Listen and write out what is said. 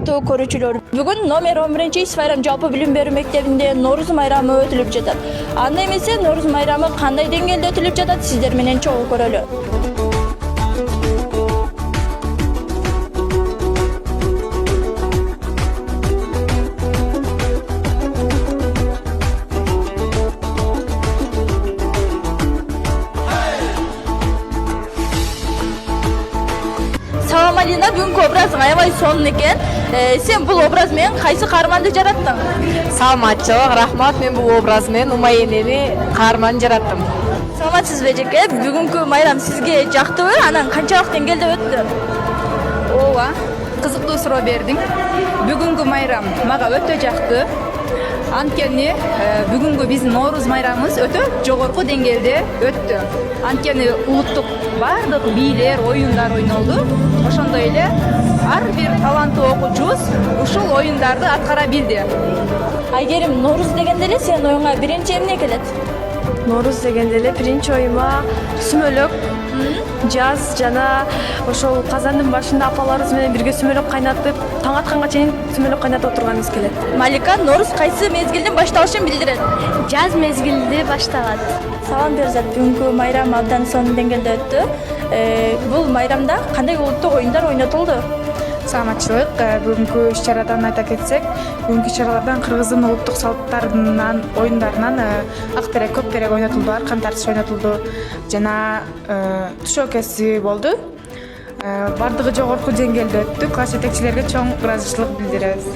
урматтуу көрүүчүлөр, бүгүн номер 11 жалпы билим берүү мектебинде Нооруз майрамы өтүлүп жатат. Анда эмесе Нооруз майрамы кандай деңгээлде өтүлүп жатат, сиздер менен чогуу көрөлү. Салам Алина, бүгүнкү образың аябай сонун экен. Сен бул образ менен кайсы каарманды жараттың? Саламатчылык, рахмат. Мен бул образ менен Умайенени каарман жараттым. Саламатсызбы эжеке? Бүгүнкү майрам сизге жактыбы? Анан канчалык деңгээлде өттү? Ооба, кызыктуу суроо бердиң. Бүгүнкү майрам мага өтө жакты. Анткени бүгүнкү биздин Нооруз майрамыбыз өтө жогорку деңгээлде өттү. Анткени улуттук бардык бийлер, оюндар ойнолду. Ошондой эле ар бир таланттуу окуучубуз ушул оюндарды аткара билди. Айгерим, Нооруз дегенде эле сенин оюңа биринчи эмне келет? Нооруз дегенде эле биринчи оюма сүмөлөк, жаз жана ошол казандын башында апаларыбыз менен бирге сүмөлөк кайнатып, таң атканга чейин сүмөлөк кайнатып отурганыбыз келет. Малика, Нооруз кайсы мезгилдин башталышын билдирет? Жаз мезгилинде башталат. Салам Берзат, бүгүнкү майрам абдан сонун деңгээлде өттү. Бул майрамда кандай улуттук оюндар ойнотулду? Саламатчылык, бүгүнкү иш-чарадан айта кетсек, бүгүнкү иш-чаралардан Кыргыздын улуттук салттарынан, оюндарынан актерек, көктерек ойнотулду, аркан тартыш ойнотулду жана туш океси болду. Бардыгы жогорку деңгээлде өттү. Класс жетекчилерге чоң ыраазычылык билдиребиз.